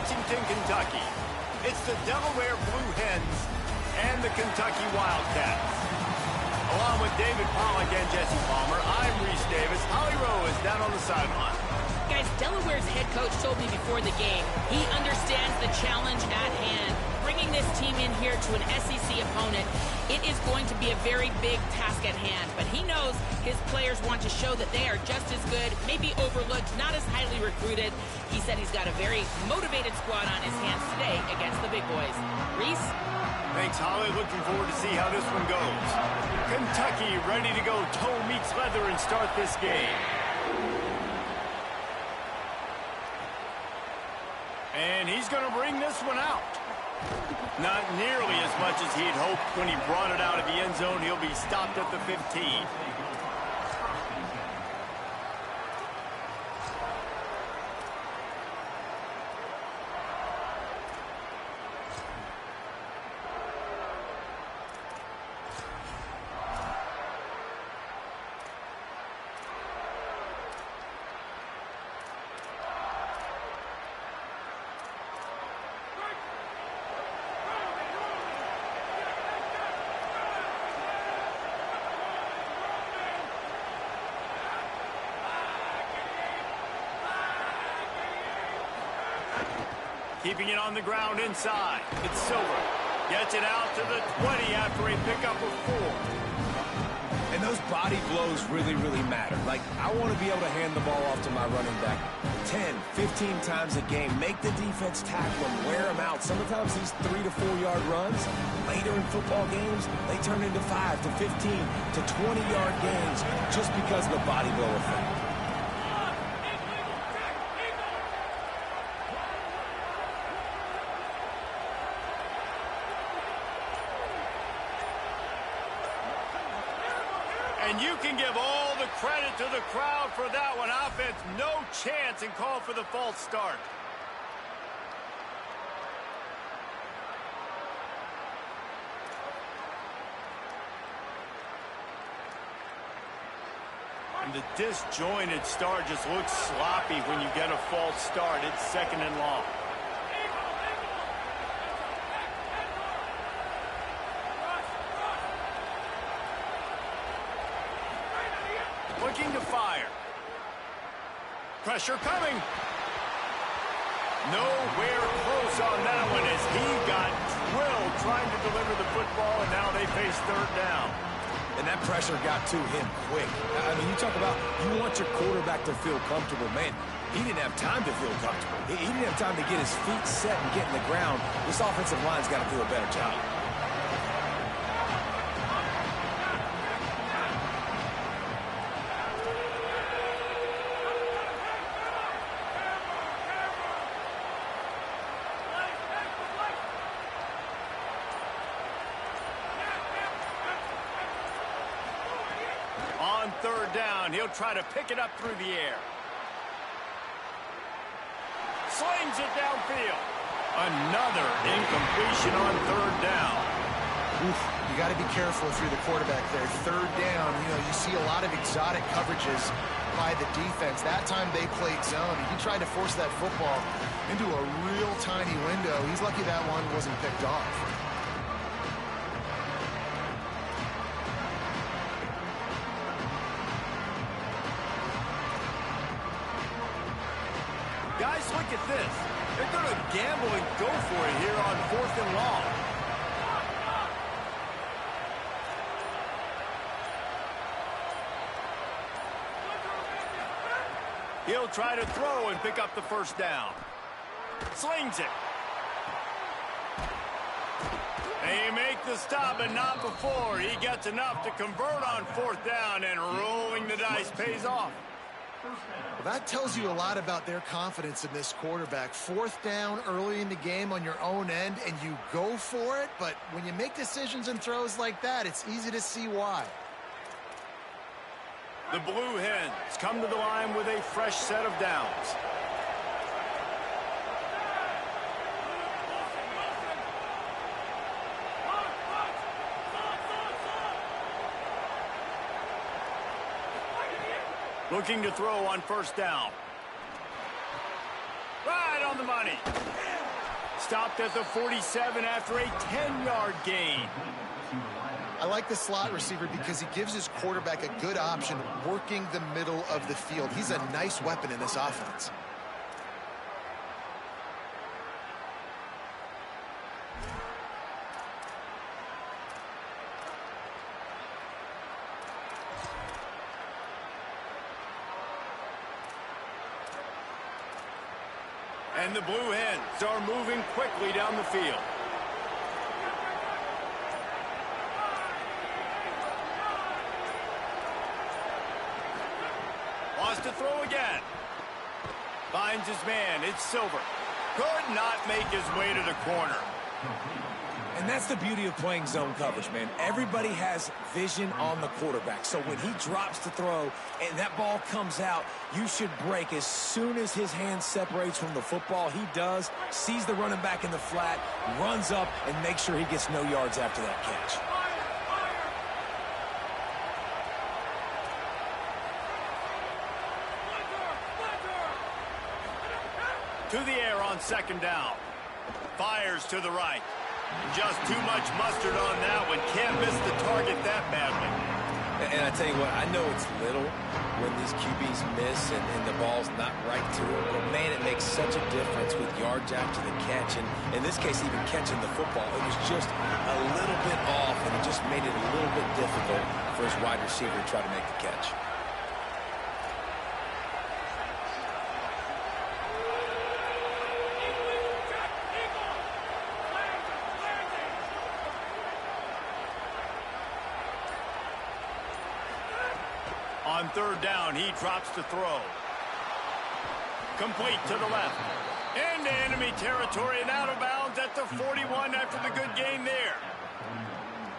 Lexington, Kentucky. It's the Delaware Blue Hens and the Kentucky Wildcats. Along with David Pollack and Jesse Palmer, I'm Reese Davis. Holly Rowe is down on the sideline. Guys, Delaware's head coach told me before the game, he understands the challenge at hand. Bringing this team in here to an SEC opponent, it is going to be a very big task at hand. But he knows his players want to show that they are just as good, maybe overlooked, not as highly recruited. He said he's got a very motivated squad on his hands today against the big boys. Reese? Thanks, Holly. Looking forward to see how this one goes. Kentucky ready to go toe meets leather and start this game. And he's going to bring this one out. Not nearly as much as he'd hoped when he brought it out of the end zone. He'll be stopped at the 15. Keeping it on the ground inside. It's Silver. Gets it out to the 20 after a pickup of 4. And those body blows really, really matter. Like, I want to be able to hand the ball off to my running back 10, 15 times a game. Make the defense tackle him, wear him out. Sometimes these 3 to 4 yard runs, later in football games, they turn into 5 to 15 to 20 yard gains just because of the body blow effect. And you can give all the credit to the crowd for that one. Offense, no chance, and call for the false start. And the disjointed start just looks sloppy when you get a false start. It's 2nd and long. Looking to fire. Pressure coming. Nowhere close on that one as he got drilled trying to deliver the football, and now they face 3rd down. And that pressure got to him quick. I mean, you talk about you want your quarterback to feel comfortable. Man, he didn't have time to feel comfortable. He didn't have time to get his feet set and get in the ground. This offensive line's got to do a better job. On 3rd down, he'll try to pick it up through the air. Slings it downfield. Another incompletion on 3rd down. Oof, you got to be careful if you're the quarterback there. 3rd down, you see a lot of exotic coverages by the defense. That time they played zone. He tried to force that football into a real tiny window. He's lucky that one wasn't picked off. Guys, look at this. They're going to gamble and go for it here on 4th and long. He'll try to throw and pick up the 1st down. Slings it. They make the stop, but not before. He gets enough to convert on 4th down, and rolling the dice pays off. Well, that tells you a lot about their confidence in this quarterback. 4th down early in the game on your own end, and you go for it. But when you make decisions and throws like that, it's easy to see why. The Blue Hens come to the line with a fresh set of downs. Looking to throw on 1st down. Right on the money. Stopped at the 47 after a 10-yard gain. I like the slot receiver because he gives his quarterback a good option working the middle of the field. He's a nice weapon in this offense. And the Blue Hens are moving quickly down the field. Wants to throw again. Finds his man. It's Silver. Could not make his way to the corner. And that's the beauty of playing zone coverage, man. Everybody has vision on the quarterback. So when he drops to throw and that ball comes out, you should break as soon as his hand separates from the football. He does, sees the running back in the flat, runs up, and makes sure he gets no yards after that catch. To the air on second down. Fires to the right. Just too much mustard on that one. Can't miss the target that badly. And I tell you what, I know it's little when these QBs miss and the ball's not right to them, but man, it makes such a difference with yards after the catch. And in this case, even catching the football, it was just a little bit off, and it just made it a little bit difficult for his wide receiver to try to make the catch. On third down, he drops to throw. Complete to the left. Into enemy territory and out of bounds at the 41 after the good gain there.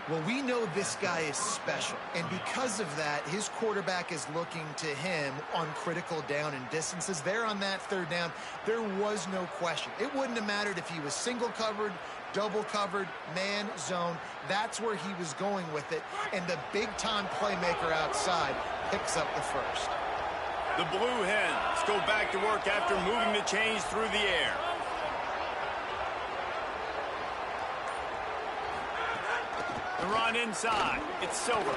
Well, we know this guy is special, and because of that, his quarterback is looking to him on critical down and distances. There on that third down, there was no question. It wouldn't have mattered if he was single covered, double covered, man, zone. That's where he was going with it, and the big-time playmaker outside picks up the first. The Blue Hens go back to work after moving the chains through the air. The run inside. It's Silver.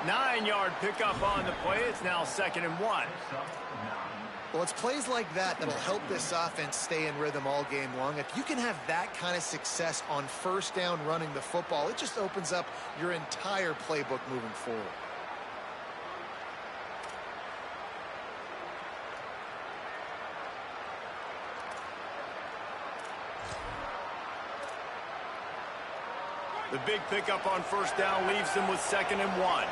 9-yard pickup on the play. It's now 2nd and 1. Well, it's plays like that that'll help this offense stay in rhythm all game long. If you can have that kind of success on first down running the football, it just opens up your entire playbook moving forward. The big pickup on first down leaves them with 2nd and 1.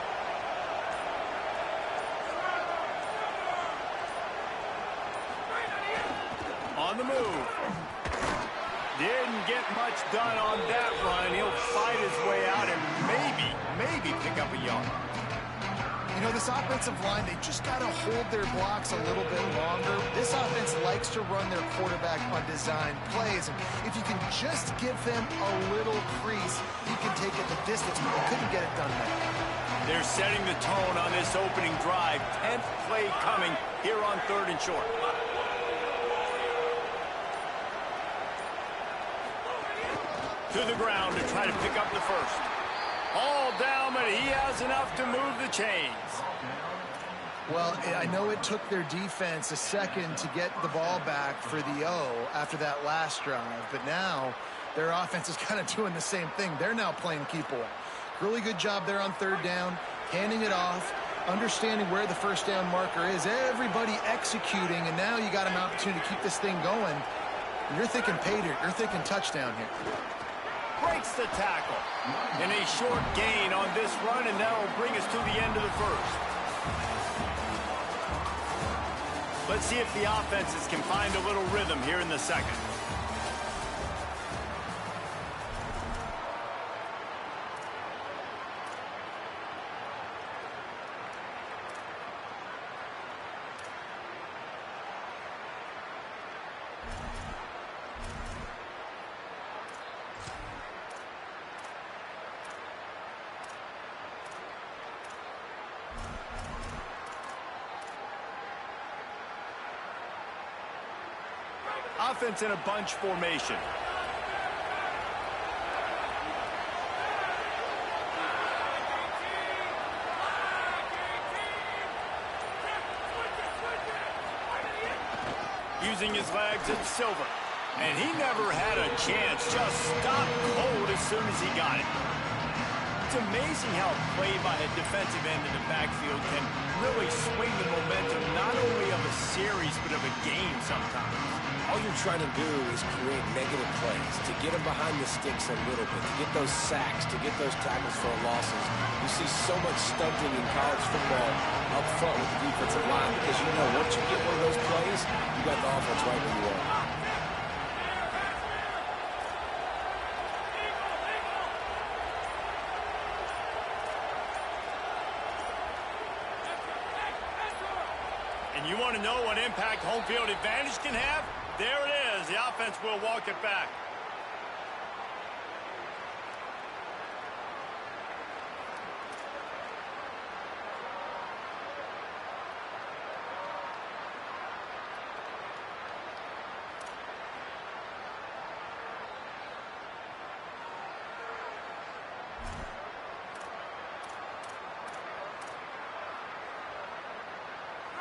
On the move. Didn't get much done on that run. He'll fight his way out and maybe pick up a yard. You know, this offensive line, they just got to hold their blocks a little bit longer. This offense likes to run their quarterback on design plays. And if you can just give them a little crease, you can take it the distance, but they couldn't get it done there. They're setting the tone on this opening drive. 10th play coming here on 3rd and short. To the ground to try to pick up the first. All down, but he has enough to move the chains. Well, I know it took their defense a second to get the ball back for the O after that last drive, but now their offense is kind of doing the same thing. They're now playing keep away. Really good job there on third down, handing it off, understanding where the first down marker is, everybody executing, and now you got an opportunity to keep this thing going. You're thinking pay dirt, you're thinking touchdown here. Breaks the tackle. And a short gain on this run, and that will bring us to the end of the first. Let's see if the offenses can find a little rhythm here in the second. Offense in a bunch formation. Using his legs, it's Silver. And he never had a chance. Just stopped cold as soon as he got it. It's amazing how a play by a defensive end in the backfield can really swing the momentum not only of a series but of a game sometimes. All you're trying to do is create negative plays, to get them behind the sticks a little bit, to get those sacks, to get those tackles for losses. You see so much stunting in college football up front with the defensive line because you know once you get one of those plays, you got the offense right where you are. And you want to know what impact home field advantage can have? There it is. The offense will walk it back.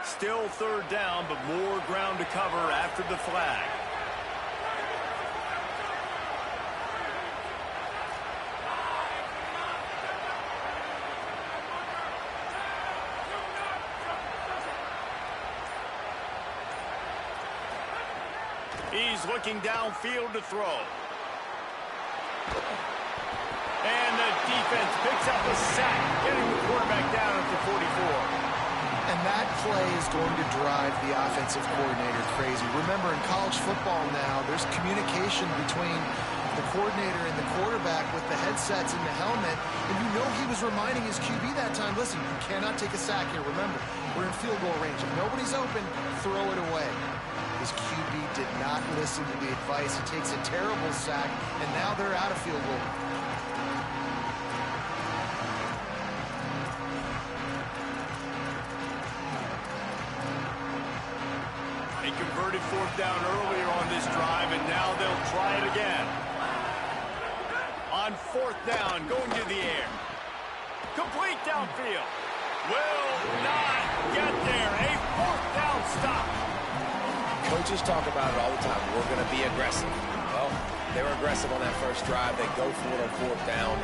Still third down, but more ground to cover after the flag. He's looking downfield to throw. And the defense picks up a sack, getting the quarterback down at the 44. And that play is going to drive the offensive coordinator crazy. Remember, in college football now, there's communication between the coordinator and the quarterback with the headsets and the helmet. And you know he was reminding his QB that time, listen, you cannot take a sack here. Remember, we're in field goal range. If nobody's open, throw it away. His QB did not listen to the advice. He takes a terrible sack, and now they're out of field goal. They converted fourth down earlier on this drive, and now they'll try it again. On fourth down, going to the air. Complete downfield. Will not get there. A fourth down stop. Coaches talk about it all the time. We're going to be aggressive. Well, they were aggressive on that first drive. They go for it on fourth down.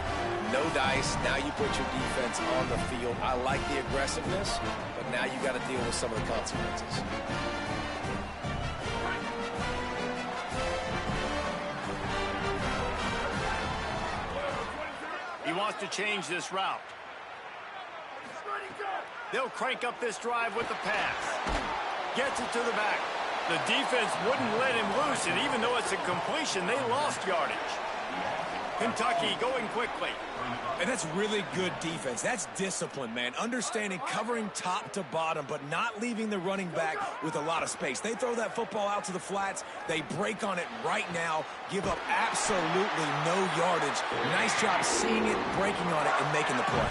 No dice. Now you put your defense on the field. I like the aggressiveness, but now you got to deal with some of the consequences. He wants to change this route. They'll crank up this drive with the pass. Gets it to the back. The defense wouldn't let him loose, and even though it's a completion, they lost yardage. Kentucky going quickly. And that's really good defense. That's discipline, man. Understanding covering top to bottom, but not leaving the running back with a lot of space. They throw that football out to the flats. They break on it right now, give up absolutely no yardage. Nice job seeing it, breaking on it, and making the play.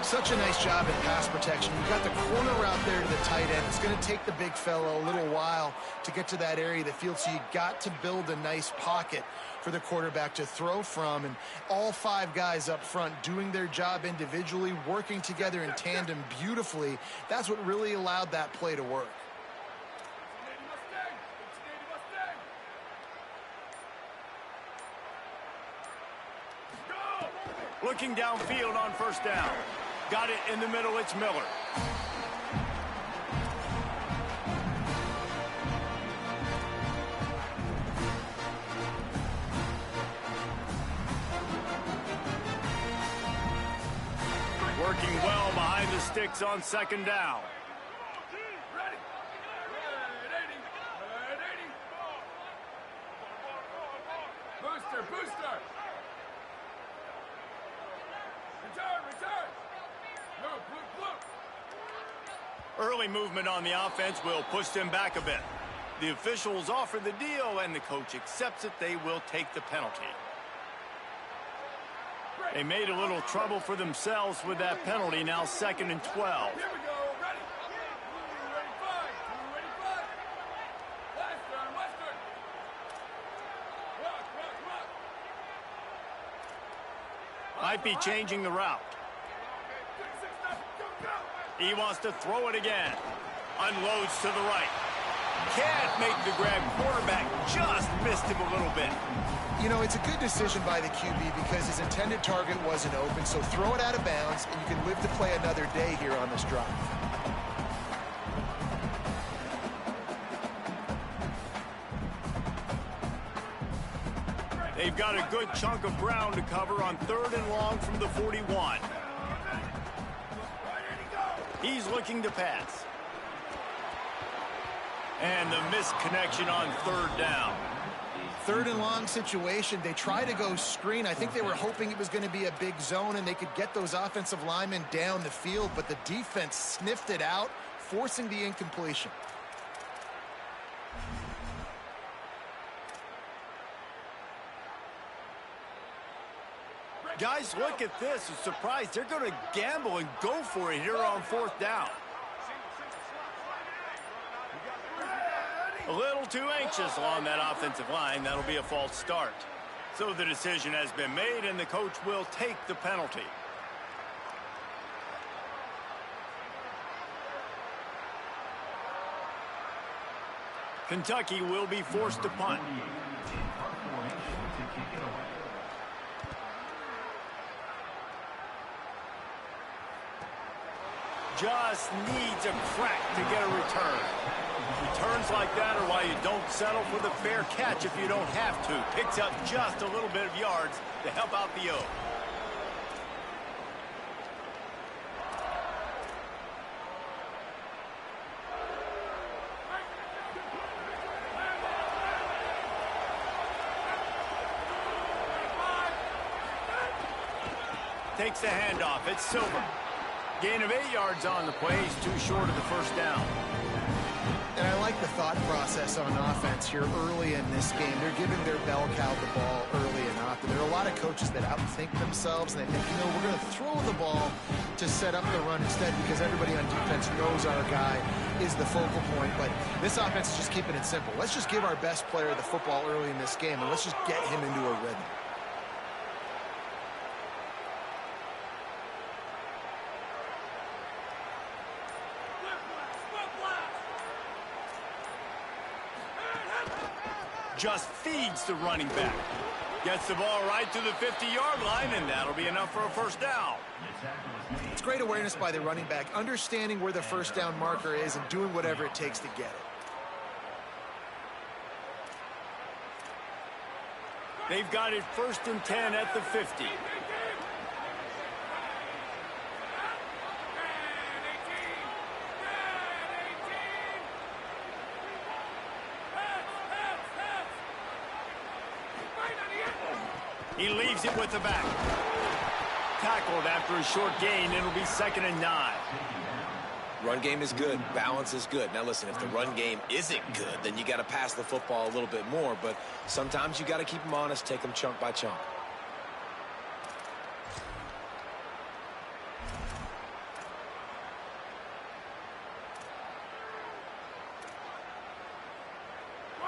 Such a nice job in pass protection. You got the corner out there to the tight end. It's going to take the big fella a little while to get to that area of the field, so you got to build a nice pocket for the quarterback to throw from. And all five guys up front doing their job individually, working together in tandem beautifully. That's what really allowed that play to work. Looking downfield on first down. Got it in the middle, it's Miller. Working well behind the sticks on second down. Booster! Return! Look! Early movement on the offense will push them back a bit. The officials offer the deal, and the coach accepts it. They will take the penalty. They made a little trouble for themselves with that penalty. Now 2nd and 12. Here we go. Ready? Ready, 5. Ready, 5. Might be changing the route. He wants to throw it again. Unloads to the right. Can't make the grab. Quarterback just missed him a little bit. You know, it's a good decision by the QB because his intended target wasn't open, so throw it out of bounds, and you can live to play another day here on this drive. They've got a good chunk of ground to cover on 3rd and long from the 41. He's looking to pass. And the missed connection on 3rd down. 3rd and long situation. They try to go screen. I think they were hoping it was going to be a big zone and they could get those offensive linemen down the field, but the defense sniffed it out, forcing the incompletion. Guys, look at this. A surprise. They're going to gamble and go for it here on 4th down. A little too anxious along that offensive line. That'll be a false start. So the decision has been made, and the coach will take the penalty. Kentucky will be forced to punt. Just needs a crack to get a return. Returns like that are why you don't settle for the fair catch if you don't have to. Picks up just a little bit of yards to help out the O. Takes the handoff. It's Silver. Gain of 8 yards on the play. He's too short of the 1st down. And I like the thought process on offense here early in this game. They're giving their bell cow the ball early and often. There are a lot of coaches that outthink themselves, and they think, you know, we're going to throw the ball to set up the run instead because everybody on defense knows our guy is the focal point. But this offense is just keeping it simple. Let's just give our best player the football early in this game, and let's just get him into a rhythm. Just feeds the running back. Gets the ball right to the 50-yard line, and that'll be enough for a 1st down. It's great awareness by the running back, understanding where the 1st down marker is and doing whatever it takes to get it. They've got it 1st and 10 at the 50. He leaves it with the back. Tackled after a short gain. It'll be 2nd and 9. Run game is good. Balance is good. Now, listen, if the run game isn't good, then you got to pass the football a little bit more. But sometimes you got to keep them honest, take them chunk by chunk.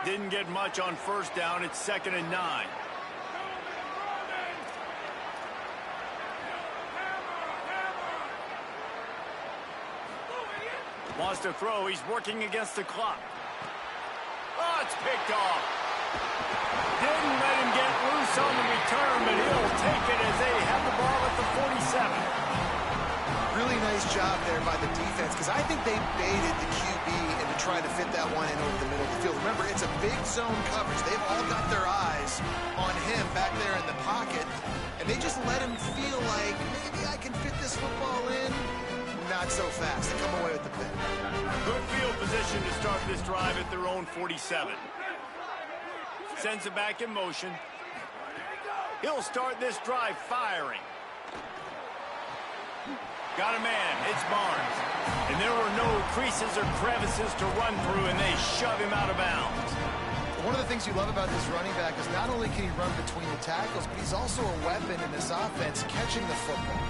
Didn't get much on 1st down. It's 2nd and 9. Wants to throw. He's working against the clock. Oh, it's picked off. Didn't let him get loose on the return, but he'll take it as they have the ball at the 47. Really nice job there by the defense because I think they baited the QB into trying to fit that one in over the middle of the field. Remember, it's a big zone coverage. They've all got their eyes on him back there in the pocket, and they just let him feel like maybe I can fit this football in. Not so fast. They come away with the pick. Good field position to start this drive at their own 47. Sends it back in motion. He'll start this drive firing. Got a man. It's Barnes. And there were no creases or crevices to run through, and they shove him out of bounds. One of the things you love about this running back is not only can he run between the tackles, but he's also a weapon in this offense catching the football.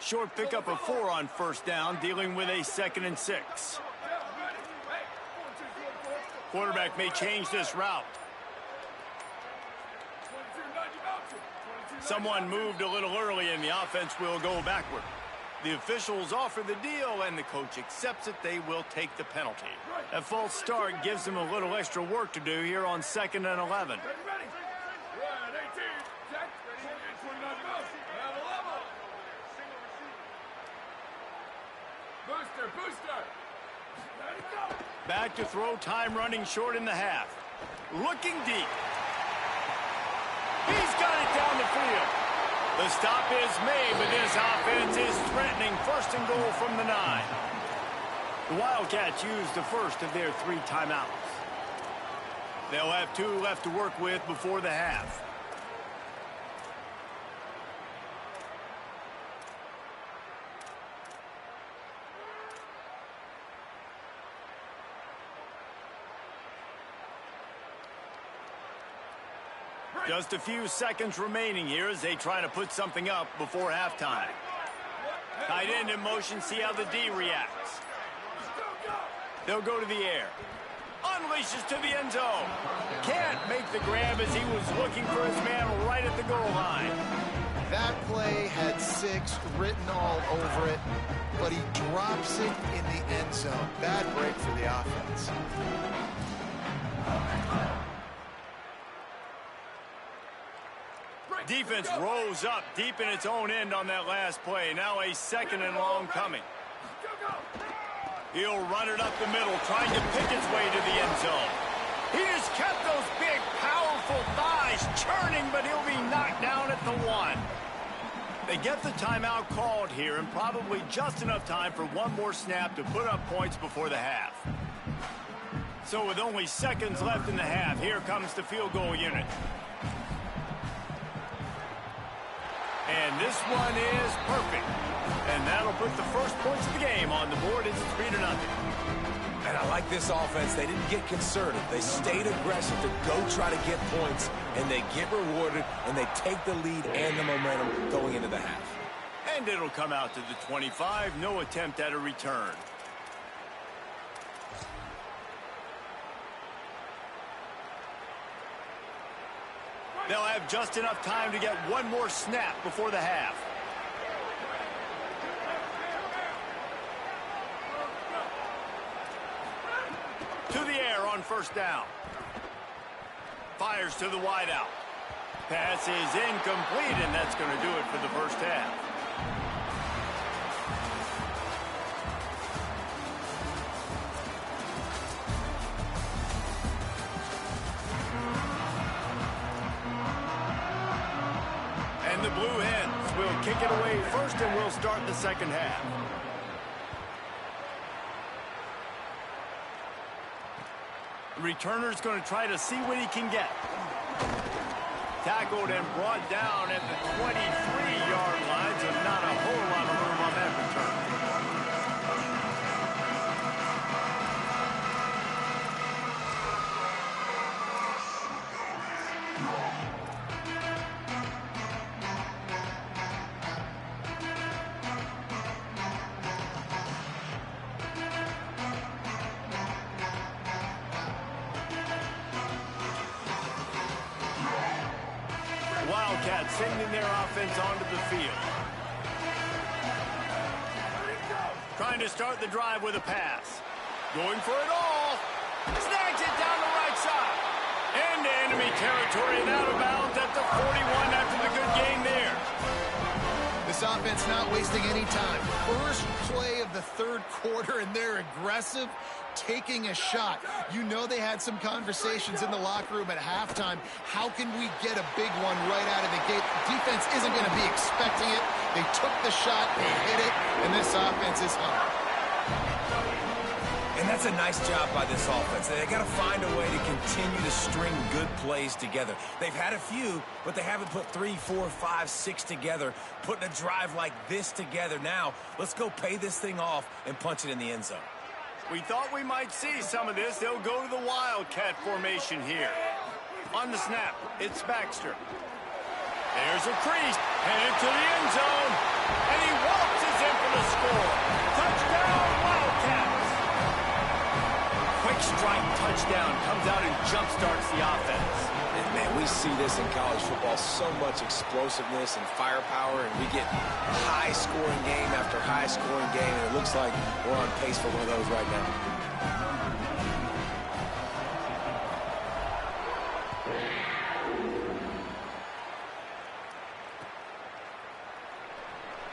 Short pickup of 4 on 1st down, dealing with a 2nd and 6. Quarterback may change this route. 22-90 mountain. 22-90 Someone moved a little early and the offense will go backward. The officials offer the deal and the coach accepts it. They will take the penalty. A false start gives them a little extra work to do here on 2nd and 11. Ready, ready. Right, 18. Check. 29 mountain. At a level. Booster, booster. Ready, go. Back to throw, time running short in the half. Looking deep. He's got it down the field. The stop is made, but this offense is threatening 1st and goal from the 9. The Wildcats used the first of their 3 timeouts. They'll have 2 left to work with before the half. Just a few seconds remaining here as they try to put something up before halftime. Tight end in motion, see how the D reacts. They'll go to the air. Unleashes to the end zone. Can't make the grab as he was looking for his man right at the goal line. That play had 6 written all over it, but he drops it in the end zone. Bad break for the offense. Defense rose up deep in its own end on that last play. Now a 2nd and long coming. He'll run it up the middle, trying to pick its way to the end zone. He just kept those big, powerful thighs churning, but he'll be knocked down at the 1. They get the timeout called here, and probably just enough time for one more snap to put up points before the half. So with only seconds left in the half, here comes the field goal unit. And this one is perfect. And that'll put the first points of the game on the board. It's 3-0. And I like this offense. They didn't get concerted. They stayed aggressive to go try to get points, and they get rewarded, and they take the lead and the momentum going into the half. And it'll come out to the 25. No attempt at a return. They'll have just enough time to get one more snap before the half. To the air on 1st down. Fires to the wideout. Pass is incomplete, and that's going to do it for the first half. And the Blue Hens will kick it away first, and we'll start the second half. The returner's going to try to see what he can get. Tackled and brought down at the 23-yard line, so not a whole lot of room on that return. Wildcats sending their offense onto the field. Trying to start the drive with a pass. Going for it all. Snags it down the right side. Into enemy territory and out of bounds at the 41 after the good game there. This offense not wasting any time. First play of the 3rd quarter, and they're aggressive, taking a shot. You know they had some conversations in the locker room at halftime. How can we get a big one right out of the gate? The defense isn't going to be expecting it. They took the shot, they hit it, and this offense is hung. And that's a nice job by this offense. They got to find a way to continue to string good plays together. They've had a few, but they haven't put 3, 4, 5, 6 together, putting a drive like this together. Now, let's go pay this thing off and punch it in the end zone. We thought we might see some of this. They'll go to the Wildcat formation here. On the snap, it's Baxter. There's a crease, headed to the end zone, and he waltzes in for the score. Touchdown, Wildcats! Quick strike touchdown comes out and jump-starts the offense. And, man, we see this in college football, so much explosiveness and firepower, and we get high-scoring game after high-scoring game, and it looks like we're on pace for one of those right now.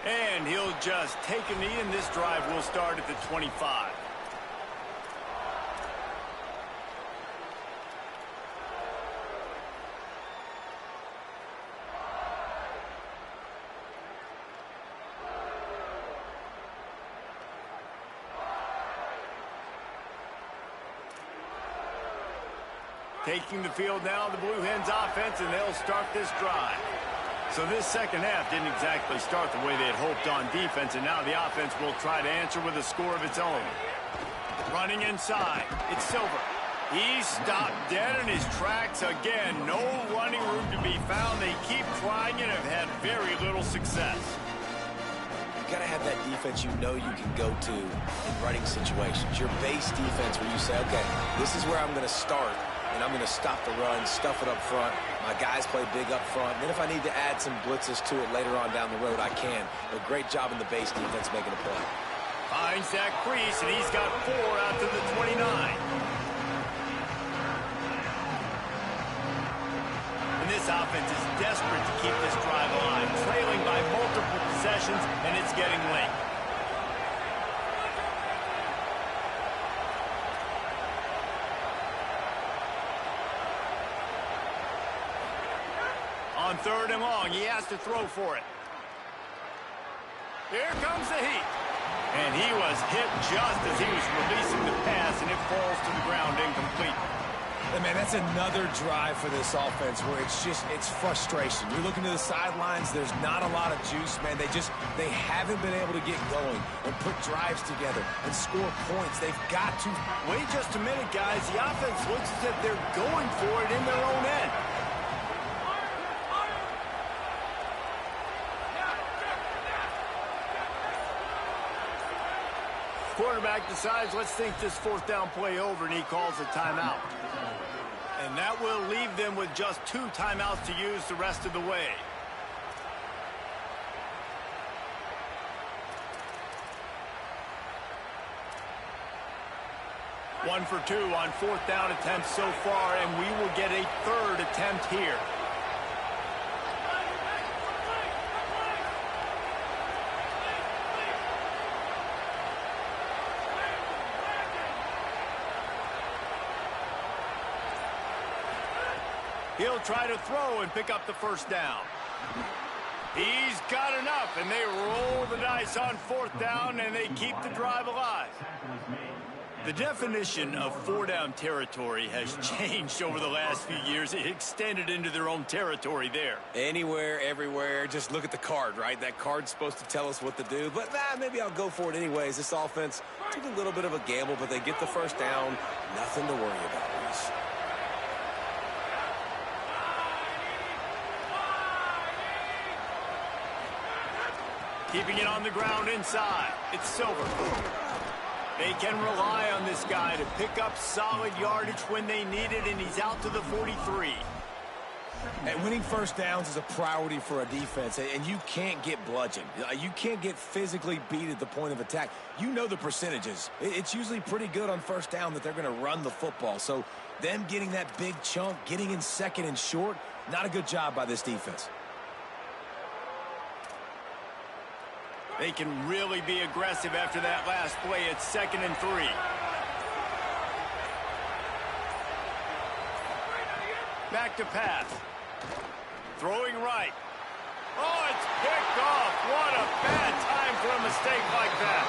And he'll just take a knee, and this drive will start at the 25. Taking the field now, the Blue Hens offense, and they'll start this drive. So this second half didn't exactly start the way they had hoped on defense, and now the offense will try to answer with a score of its own. Running inside, it's Silver. He's stopped dead in his tracks again. No running room to be found. They keep trying and have had very little success. You got to have that defense you know you can go to in running situations. Your base defense where you say, okay, this is where I'm going to start, and I'm going to stop the run, stuff it up front. My guys play big up front. Then if I need to add some blitzes to it later on down the road, I can. But great job in the base defense making a play. Finds that crease, and he's got 4 out to the 29. And this offense is desperate to keep this drive alive, trailing by multiple possessions, and it's getting late. On 3rd and long, he has to throw for it. Here comes the heat. And he was hit just as he was releasing the pass, and it falls to the ground incomplete. And man, that's another drive for this offense where it's frustration. You're looking to the sidelines, there's not a lot of juice, man. They haven't been able to get going and put drives together and score points. They've got to. Wait just a minute, guys. The offense looks as if they're going for it in their own end. Quarterback decides, let's think this 4th down play over, and he calls a timeout. And that will leave them with just 2 timeouts to use the rest of the way. One for 2 on 4th down attempts so far, and we will get a 3rd attempt here. He'll try to throw and pick up the 1st down. He's got enough, and they roll the dice on 4th down, and they keep the drive alive. The definition of 4-down territory has changed over the last few years. It extended into their own territory there. Anywhere, everywhere, just look at the card, right? That card's supposed to tell us what to do, but maybe I'll go for it anyways. This offense took a little bit of a gamble, but they get the 1st down. Nothing to worry about, Reese. Keeping it on the ground inside. It's Silver. They can rely on this guy to pick up solid yardage when they need it, and he's out to the 43. And winning 1st downs is a priority for a defense, and you can't get bludgeoned. You can't get physically beat at the point of attack. You know the percentages. It's usually pretty good on 1st down that they're going to run the football. So them getting that big chunk, getting in 2nd and short, not a good job by this defense. They can really be aggressive after that last play. It's 2nd and 3. Back to pass. Throwing right. Oh, it's picked off. What a bad time for a mistake like that.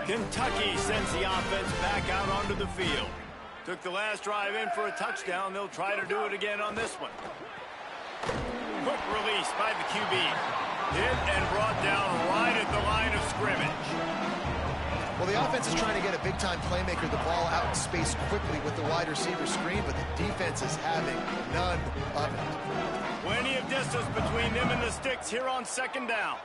Kentucky sends the offense back out onto the field. Took the last drive in for a touchdown. They'll try to do it again on this one. Quick release by the QB. Hit and brought down right at the line of scrimmage. Well, the offense is trying to get a big-time playmaker the ball out in space quickly with the wide receiver screen, but the defense is having none of it. Plenty of distance between them and the sticks here on second down.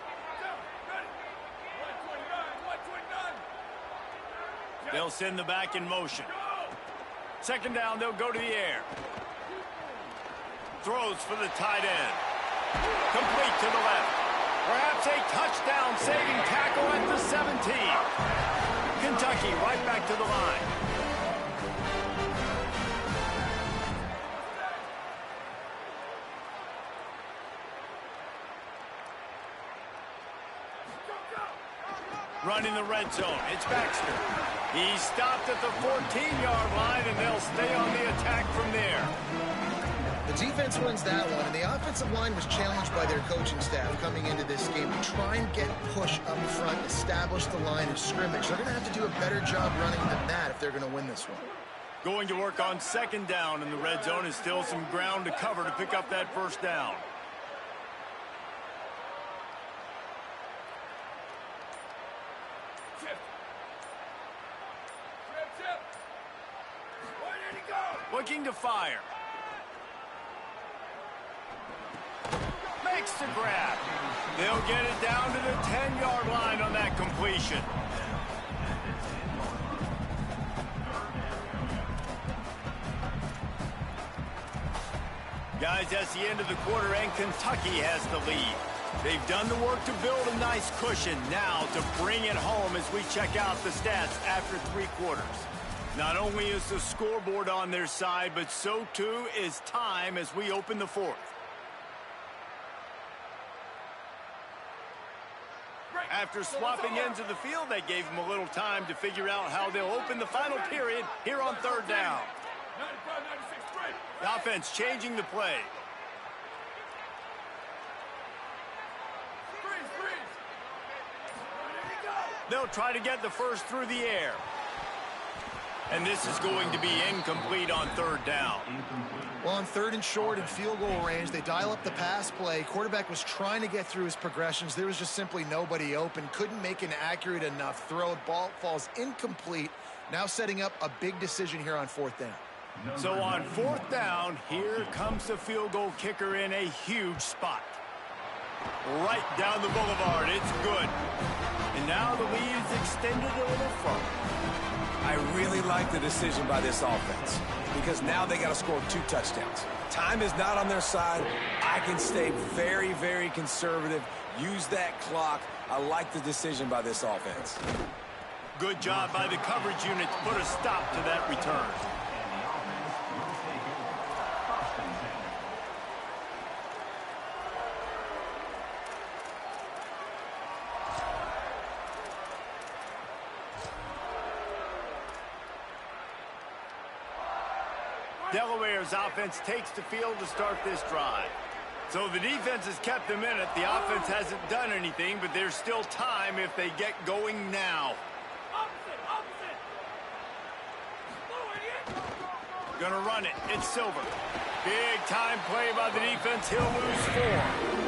They'll send the back in motion. Second down, they'll go to the air. Throws for the tight end. Complete to the left. Perhaps a touchdown-saving tackle at the 17. Kentucky right back to the line. Running the red zone, it's Baxter. He stopped at the 14-yard line, and they'll stay on the attack from there. The defense wins that one, and the offensive line was challenged by their coaching staff coming into this game to try and get push up front, establish the line of scrimmage. They're going to have to do a better job running than that if they're going to win this one. Going to work on second down in the red zone. Is still some ground to cover to pick up that first down. Looking to fire. Makes the grab. They'll get it down to the 10-yard line on that completion. Guys, that's the end of the quarter, and Kentucky has the lead. They've done the work to build a nice cushion. Now to bring it home as we check out the stats after 3 quarters. Not only is the scoreboard on their side, but so too is time as we open the fourth. After swapping ends of the field, they gave them a little time to figure out how they'll open the final period here on third down. The offense changing the play. They'll try to get the first through the air. And this is going to be incomplete on third down. Well, on third and short and field goal range, they dial up the pass play. Quarterback was trying to get through his progressions. There was just simply nobody open. Couldn't make an accurate enough throw. Ball falls incomplete. Now setting up a big decision here on fourth down. So on fourth down, here comes the field goal kicker in a huge spot. Right down the boulevard. It's good. And now the lead is extended a little further. I really like the decision by this offense because now they got to score 2 touchdowns. Time is not on their side. I can stay very, very conservative, use that clock. I like the decision by this offense. Good job by the coverage unit to put a stop to that return. Delaware's offense takes the field to start this drive. So the defense has kept them in it. The offense hasn't done anything, but there's still time if they get going now. Gonna run it. It's Silver. Big time play by the defense. He'll lose 4.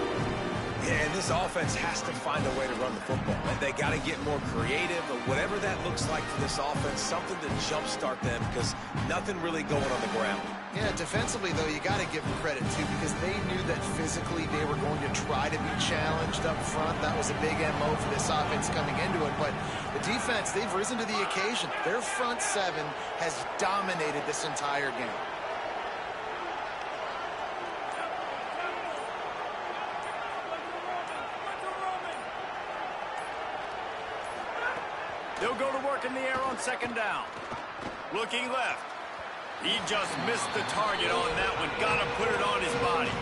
Yeah, and this offense has to find a way to run the football. And they got to get more creative, but whatever that looks like for this offense, something to jumpstart them because nothing really going on the ground. Yeah, defensively, though, you got to give them credit, too, because they knew that physically they were going to try to be challenged up front. That was a big MO for this offense coming into it. But the defense, they've risen to the occasion. Their front 7 has dominated this entire game. They'll go to work in the air on second down. Looking left. He just missed the target on that one. Got to put it on his body.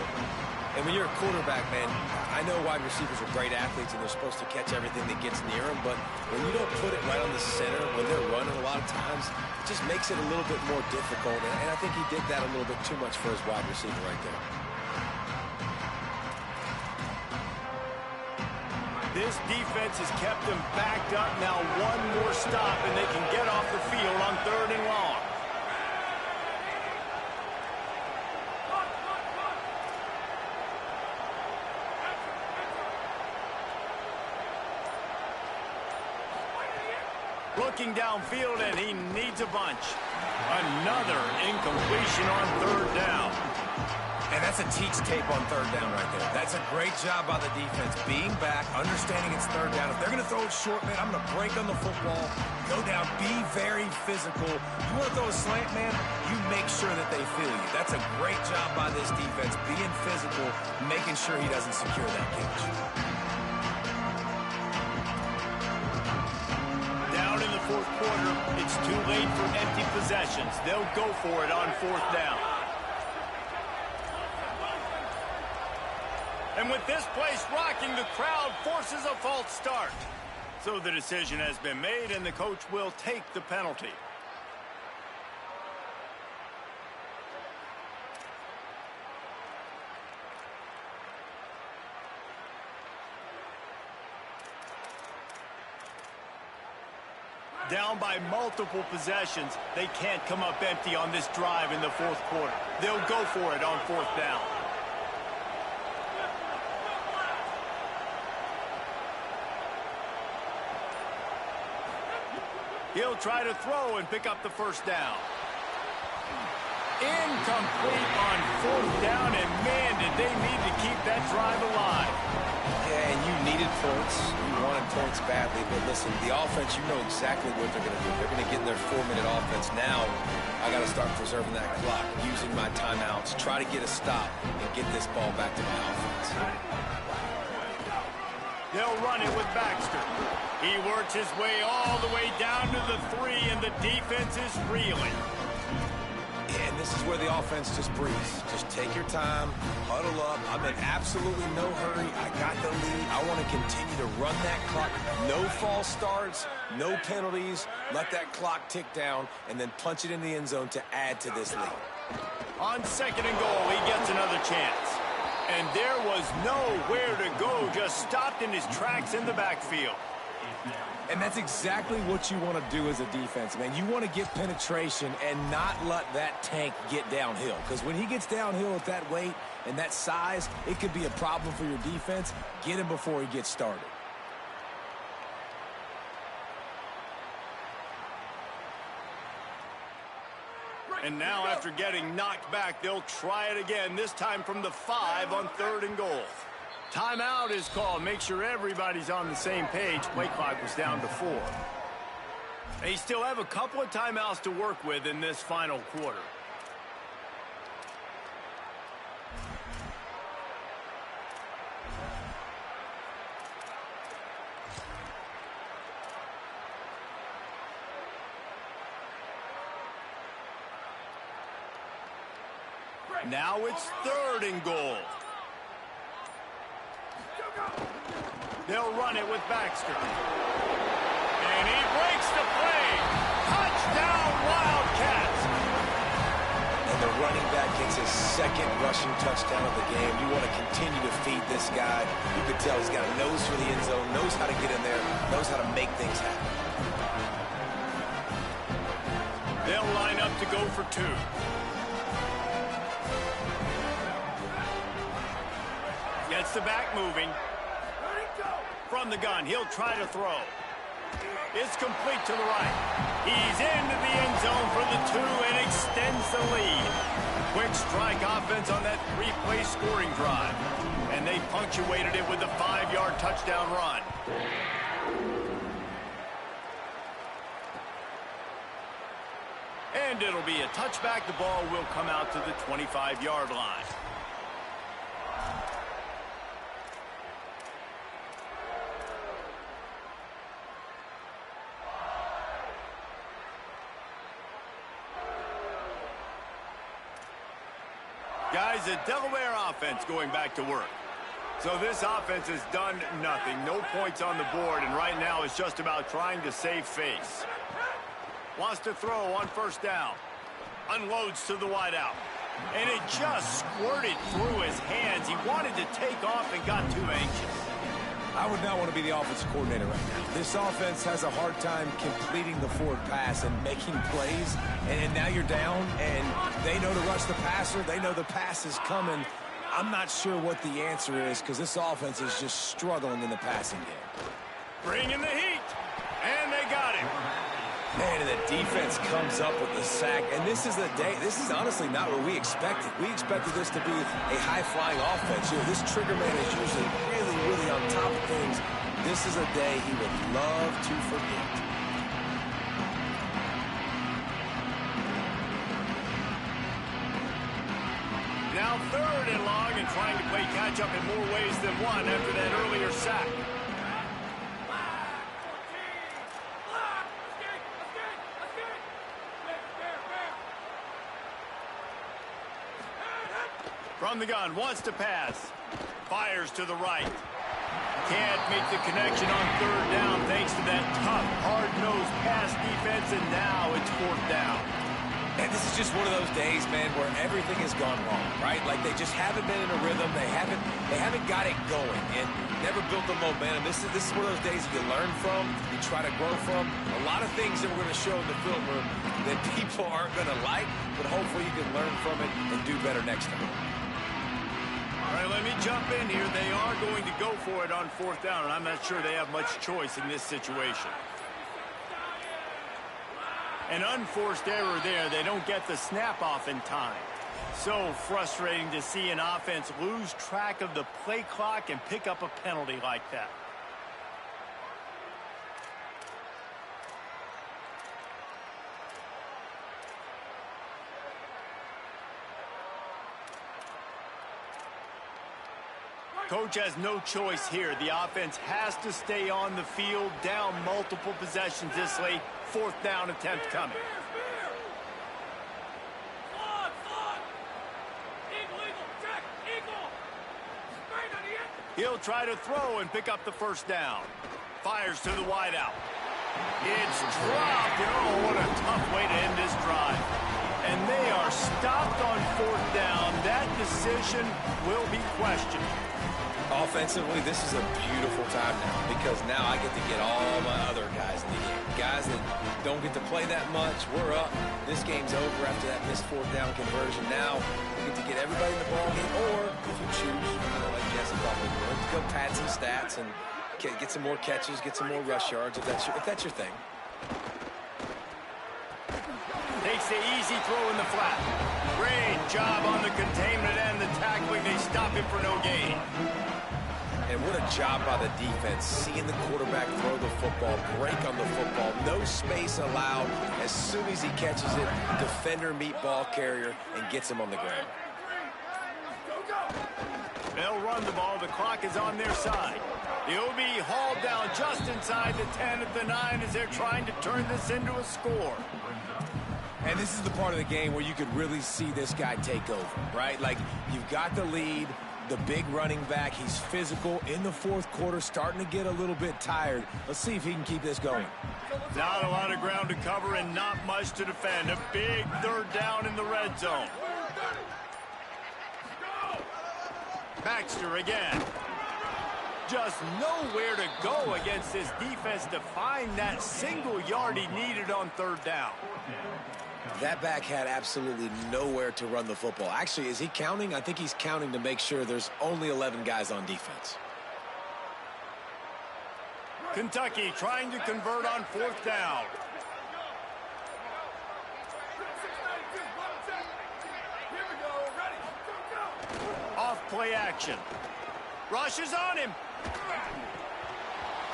And when you're a quarterback, man, I know wide receivers are great athletes and they're supposed to catch everything that gets near them, but when you don't put it right on the center, when they're running a lot of times, it just makes it a little bit more difficult. And I think he did that a little bit too much for his wide receiver right there. This defense has kept them backed up. Now one more stop, and they can get off the field on third and long. looking downfield, and he needs a bunch. Another incompletion on third down. And that's a teach tape on third down right there. That's a great job by the defense, being back, understanding it's third down. If they're going to throw it short, man, I'm going to break on the football, go down, be very physical. You want to throw a slant, man, you make sure that they feel you. That's a great job by this defense, being physical, making sure he doesn't secure that catch. Down in the fourth quarter, it's too late for empty possessions. They'll go for it on fourth down. And with this place rocking, the crowd forces a false start. So the decision has been made, and the coach will take the penalty. Down by multiple possessions, they can't come up empty on this drive in the fourth quarter. They'll go for it on fourth down. He'll try to throw and pick up the first down. Incomplete on fourth down, and man, did they need to keep that drive alive. Yeah, and you needed points. You wanted points badly, but listen, the offense, you know exactly what they're going to do. They're going to get in their 4-minute offense. Now, I got to start preserving that clock, using my timeouts, try to get a stop, and get this ball back to my offense. They'll run it with Baxter. He works his way all the way down to the 3, and the defense is reeling. And this is where the offense just breathes. Just take your time, huddle up. I'm in absolutely no hurry. I got the lead. I want to continue to run that clock. No false starts, no penalties. Let that clock tick down, and then punch it in the end zone to add to this lead. On second and goal, he gets another chance. And there was nowhere to go, just stopped in his tracks in the backfield. And that's exactly what you want to do as a defense, man. You want to get penetration and not let that tank get downhill. Because when he gets downhill at that weight and that size, it could be a problem for your defense. Get him before he gets started. And now, after getting knocked back, they'll try it again, this time from the 5 on third and goal. Timeout is called. Make sure everybody's on the same page. Play clock was down to 4. They still have a couple of timeouts to work with in this final quarter. Now it's third and goal. They'll run it with Baxter. And he breaks the play. Touchdown, Wildcats. And the running back gets his second rushing touchdown of the game. You want to continue to feed this guy. You can tell he's got a nose for the end zone, knows how to get in there, knows how to make things happen. They'll line up to go for 2. Gets the back moving. From the gun, he'll try to throw. It's complete to the right. He's into the end zone for the 2 and extends the lead. Quick strike offense on that 3-play scoring drive. And they punctuated it with a 5-yard touchdown run. And it'll be a touchback. The ball will come out to the 25-yard line. Guys, the Delaware offense going back to work. So this offense has done nothing. No points on the board, and right now it's just about trying to save face. Wants to throw on first down. Unloads to the wideout. And it just squirted through his hands. He wanted to take off and got too anxious. I would not want to be the offensive coordinator right now. This offense has a hard time completing the forward pass and making plays. And now you're down, and they know to rush the passer. They know the pass is coming. I'm not sure what the answer is because this offense is just struggling in the passing game. Bring in the heat. And they got him. Man, and the defense comes up with the sack. And this is the day. This is honestly not what we expected. We expected this to be a high-flying offense. You know, this trigger man is usually really, really on top of things. This is a day he would love to forget. Now 3rd and long and trying to play catch-up in more ways than one after that earlier sack. From the gun, wants to pass. Fires to the right. Can't make the connection on 3rd down thanks to that tough, hard-nosed pass defense, and now it's 4th down. And this is just one of those days, man, where everything has gone wrong, right? Like they just haven't been in a rhythm. They haven't got it going and never built the momentum. This is one of those days that you learn from, you try to grow from. A lot of things that we're going to show in the film room that people aren't going to like, but hopefully you can learn from it and do better next time. All right, let me jump in here. They are going to go for it on 4th down, and I'm not sure they have much choice in this situation. An unforced error there. They don't get the snap off in time. So frustrating to see an offense lose track of the play clock and pick up a penalty like that. Coach has no choice here. The offense has to stay on the field, down multiple possessions this late. 4th down attempt coming. He'll try to throw and pick up the 1st down. Fires to the wideout. It's dropped. Oh, what a tough way to end this drive. And they are stopped on 4th down. That decision will be questioned. Offensively, this is a beautiful time now because now I get to get all my other guys in the game. Guys that don't get to play that much, we're up. This game's over after that missed 4th down conversion. Now we get to get everybody in the ball game, or if you choose, like Jesse probably would, to go pad some stats and get some more catches, get some more rush yards if that's your thing. Takes the easy throw in the flat. Great job on the containment and the tackling. They stop him for no gain. And what a job by the defense, seeing the quarterback throw the football, break on the football, no space allowed. As soon as he catches it, defender meet ball carrier and gets him on the ground. They'll run the ball. The clock is on their side. The OB hauled down just inside the 10 at the 9 as they're trying to turn this into a score. And this is the part of the game where you could really see this guy take over, right? Like, you've got the lead. The big running back, he's physical in the 4th quarter, starting to get a little bit tired. Let's see if he can keep this going. Not a lot of ground to cover and not much to defend. A big 3rd down in the red zone. Baxter again. Just nowhere to go against this defense to find that single yard he needed on 3rd down. That back had absolutely nowhere to run the football. Actually, is he counting? I think he's counting to make sure there's only 11 guys on defense. Kentucky trying to convert on 4th down. Off play action. Rushes on him.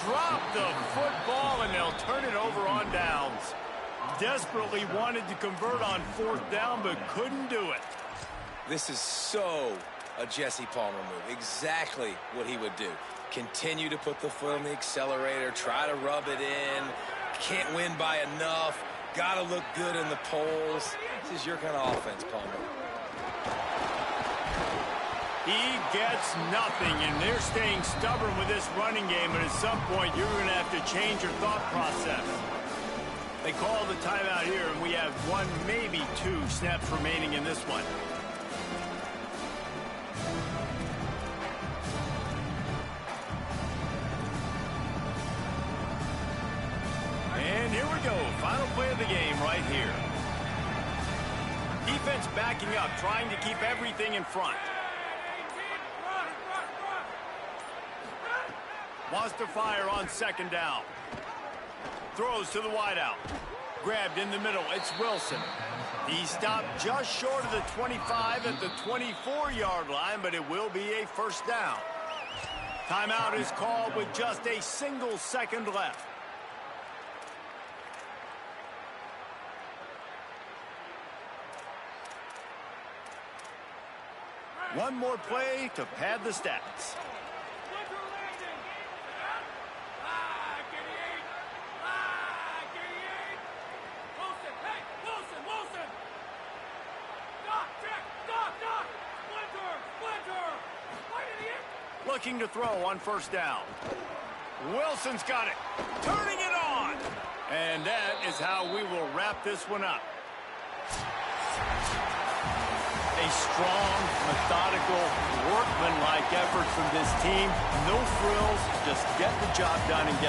Drop the football and they'll turn it over on downs. Desperately wanted to convert on 4th down, but couldn't do it. This is so a Jesse Palmer move. Exactly what he would do. Continue to put the foot on the accelerator, try to rub it in. Can't win by enough. Got to look good in the polls. This is your kind of offense, Palmer. He gets nothing, and they're staying stubborn with this running game, but at some point you're going to have to change your thought process. They call the timeout here, and we have 1, maybe 2 snaps remaining in this one. And here we go. Final play of the game right here. Defense backing up, trying to keep everything in front. Wants to fire on 2nd down. Throws to the wideout. grabbed in the middle. It's Wilson. He stopped just short of the 25 at the 24-yard line, but it will be a first down. Timeout is called with just a single second left. One more play to pad the stats. Looking to throw on first down. Wilson's got it. Turning it on. And that is how we will wrap this one up. A strong, methodical, workmanlike effort from this team. No frills, just get the job done and get